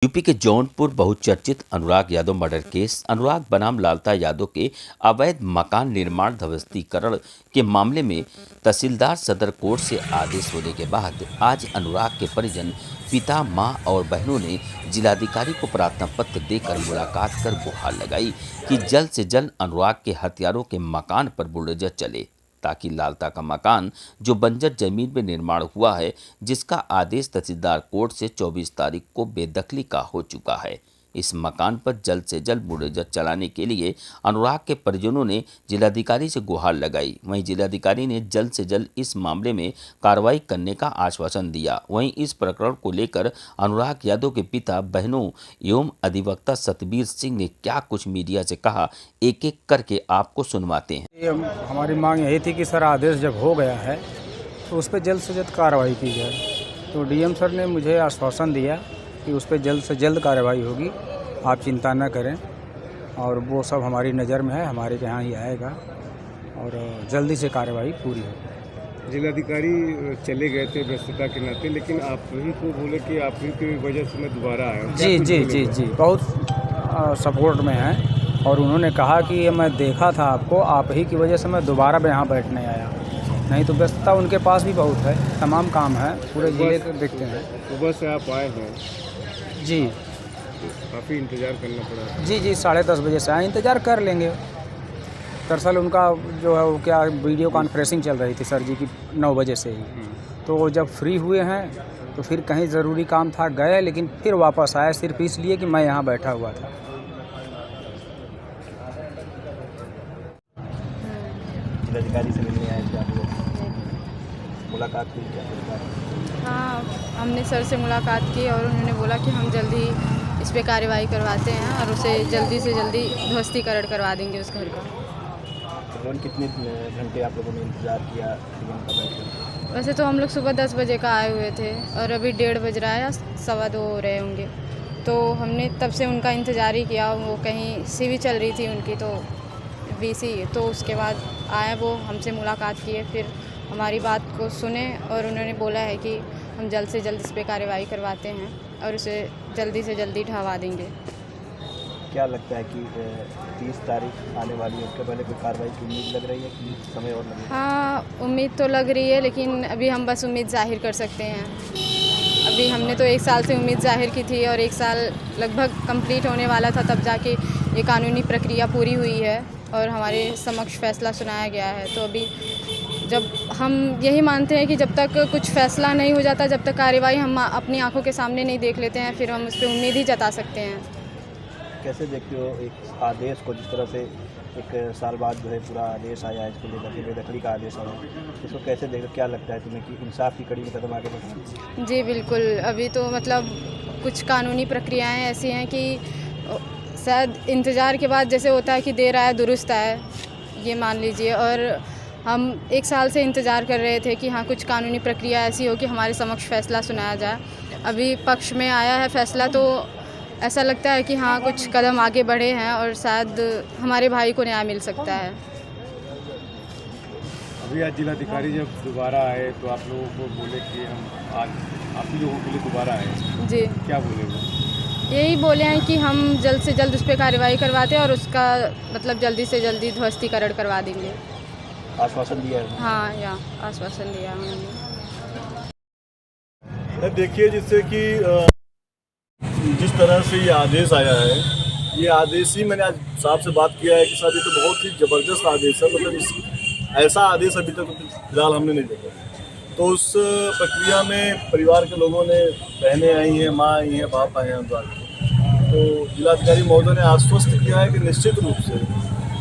UP के जौनपुर बहुचर्चित Anurag Yadav murder case अनुराग बनाम लालता यादव के अवैध मकान निर्माण ध्वस्तीकरण के मामले में तहसीलदार सदर कोर्ट से आदेश होने के बाद आज अनुराग के परिजन पिता, मां और बहनों ने जिलाधिकारी को प्रार्थना पत्र देकर मुलाकात कर गुहार लगाई कि जल्द से जल्द अनुराग के हत्यारों के मकान पर बुलडोजर चले ताकि लालता का मकान जो बंजर जमीन में निर्माण हुआ है, जिसका आदेश तहसीलदार कोर्ट से 24 तारीख को बेदखली का हो चुका है, इस मकान पर जल्द से जल्द बुलडोजर चलाने के लिए अनुराग के परिजनों ने जिलाधिकारी से गुहार लगाई। वहीं जिलाधिकारी ने जल्द से जल्द इस मामले में कार्रवाई करने का आश्वासन दिया। वहीं इस प्रकरण को लेकर अनुराग यादव के पिता, बहनों एवं अधिवक्ता सतबीर सिंह ने क्या कुछ मीडिया से कहा, एक एक करके आपको सुनवाते हैं। हमारी मांग यही थी कि सर आदेश जब हो गया है तो उस पर जल्द से जल्द कार्रवाई की जाए। तो डीएम सर ने मुझे आश्वासन दिया कि उस पर जल्द से जल्द कार्रवाई होगी, आप चिंता न करें, और वो सब हमारी नज़र में है, हमारे यहाँ ही आएगा और जल्दी से कार्रवाई पूरी होगी। जिलाधिकारी चले गए थे व्यस्तता के नाते, लेकिन आप ही को बोले कि आप ही की वजह से मैं दोबारा आया हूँ। जी, बहुत सपोर्ट में हैं और उन्होंने कहा कि मैं देखा था आपको, आप ही की वजह से मैं दोबारा यहाँ बैठने आया, नहीं तो व्यस्तता उनके पास भी बहुत है, तमाम काम है, पूरे जिले को देखते हैं। सुबह से आप आए हैं? जी, काफ़ी इंतज़ार करना पड़ा। जी 10:30 बजे से आए, इंतज़ार कर लेंगे। दरअसल उनका जो है वो क्या वीडियो कॉन्फ्रेंसिंग चल रही थी सर जी की 9 बजे से ही, तो वो जब फ्री हुए हैं तो फिर कहीं ज़रूरी काम था गए, लेकिन फिर वापस आए सिर्फ इसलिए कि मैं यहाँ बैठा हुआ था। जिलाधिकारी से मिलने आए थे आप लोग, मुलाकात हुई क्या? हाँ, हमने सर से मुलाकात की और उन्होंने बोला कि हम जल्दी इस पे कार्रवाई करवाते हैं और उसे जल्दी से जल्दी ध्वस्तीकरण करवा देंगे उस घर का। तकरीबन कितने घंटे आप लोगों ने इंतज़ार किया डीएम का बैठक? वैसे तो हम लोग सुबह 10 बजे का आए हुए थे और अभी 1:30 बज रहा है या 2:15 हो रहे होंगे, तो हमने तब से उनका इंतज़ार ही किया। वो कहीं सीवी चल रही थी उनकी, तो वीसी, तो उसके बाद आए, वो हमसे मुलाकात किए, फिर हमारी बात को सुने और उन्होंने बोला है कि हम जल्द से जल्द इस पर कार्रवाई करवाते हैं और उसे जल्दी से जल्दी ढहवा देंगे। क्या लगता है कि 30 तारीख आने वाली है, उसके पहले कोई कार्रवाई की उम्मीद लग रही है कि समय और लगेगा? हाँ, उम्मीद तो लग रही है, लेकिन अभी हम बस उम्मीद जाहिर कर सकते हैं। अभी हमने तो 1 साल से उम्मीद जाहिर की थी और 1 साल लगभग कंप्लीट होने वाला था, तब जाके ये कानूनी प्रक्रिया पूरी हुई है और हमारे समक्ष फैसला सुनाया गया है। तो अभी जब हम यही मानते हैं कि जब तक कुछ फैसला नहीं हो जाता, जब तक कार्रवाई हम अपनी आंखों के सामने नहीं देख लेते हैं, फिर हम उस पर उम्मीद ही जता सकते हैं। कैसे देखते हो एक आदेश को, जिस तरह से 1 साल बाद जो है पूरा आदेश आया है, इसको लेकर के बेदखली का आदेश आया, इसको कैसे देखते, क्या लगता है तुम्हें कि इंसाफ की कड़ी में कदम आगे बढ़ना? जी बिल्कुल, अभी तो मतलब कुछ कानूनी प्रक्रियाएँ ऐसी हैं कि शायद इंतज़ार के बाद जैसे होता है कि देर आया दुरुस्त आया, ये मान लीजिए, और हम 1 साल से इंतज़ार कर रहे थे कि हाँ कुछ कानूनी प्रक्रिया ऐसी हो कि हमारे समक्ष फ़ैसला सुनाया जाए। अभी पक्ष में आया है फ़ैसला, तो ऐसा लगता है कि हाँ कुछ कदम आगे बढ़े हैं और शायद हमारे भाई को न्याय मिल सकता है। अभी आज जिलाधिकारी जब दोबारा आए तो आप लोगों को बोले कि हम आज आप लोगों के लिए दोबारा आए। जी, क्या बोले वो? यही बोले हैं कि हम जल्द से जल्द उस पर कार्रवाई करवाते हैं और उसका मतलब जल्दी से जल्दी ध्वस्तीकरण करवा देंगे। आश्वासन दिया है? हाँ, या आश्वासन दिया उन्होंने। देखिए, जिससे कि जिस तरह से ये आदेश आया है, ये आदेश ही मैंने आज साहब से बात किया है कि साहब ये तो बहुत ही ज़बरदस्त आदेश है, मतलब ऐसा आदेश अभी तक फिलहाल हमने नहीं देखा। तो उस प्रक्रिया में परिवार के लोगों ने, बहनें आई हैं, माँ आई हैं, बाप आए हैं, तो जिलाधिकारी महोदय ने आश्वस्त किया है कि निश्चित रूप से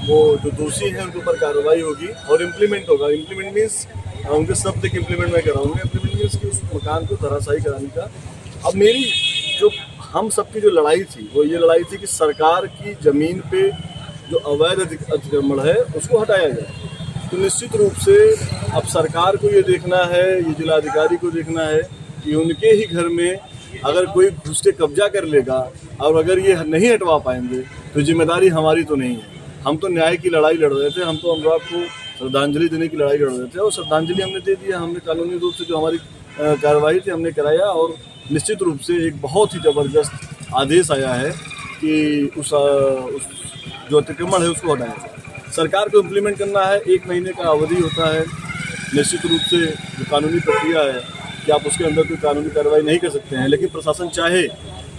वो जो दोषी हैं उनके ऊपर कार्रवाई होगी और इम्प्लीमेंट होगा। इम्प्लीमेंट मीन्स उनके सब तक इम्प्लीमेंट मैं कराऊंगा। इम्प्लीमेंट मीन्स कि उस मकान को धराशायी कराने का। अब मेरी जो हम सबकी जो लड़ाई थी वो ये लड़ाई थी कि सरकार की ज़मीन पे जो अवैध अतिक्रमण है उसको हटाया जाए। तो निश्चित रूप से अब सरकार को ये देखना है, ये जिलाधिकारी को देखना है कि उनके ही घर में अगर कोई घुस के कब्जा कर लेगा और अगर ये नहीं हटवा पाएंगे तो जिम्मेदारी हमारी तो नहीं है। हम तो न्याय की लड़ाई लड़ रहे थे, हम तो अनुराग को श्रद्धांजलि देने की लड़ाई लड़ रहे थे और श्रद्धांजलि हमने दे दिया। हमने कानूनी रूप से जो हमारी कार्रवाई थी हमने कराया और निश्चित रूप से एक बहुत ही ज़बरदस्त आदेश आया है कि उस जो अतिक्रमण है उसको हटाएं। सरकार को इम्प्लीमेंट करना है, 1 महीने का अवधि होता है। निश्चित रूप से जो कानूनी प्रक्रिया है कि आप उसके अंदर कोई कानूनी कार्रवाई नहीं कर सकते हैं, लेकिन प्रशासन चाहे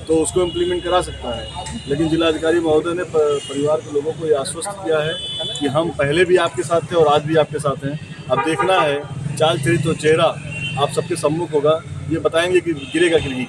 तो उसको इम्प्लीमेंट करा सकता है। लेकिन जिलाधिकारी महोदय ने परिवार के लोगों को ये आश्वस्त किया है कि हम पहले भी आपके साथ थे और आज भी आपके साथ हैं। अब देखना है चाल चरित्र तो चेहरा आप सबके सम्मुख होगा, ये बताएंगे कि गिरेगा कि नहीं।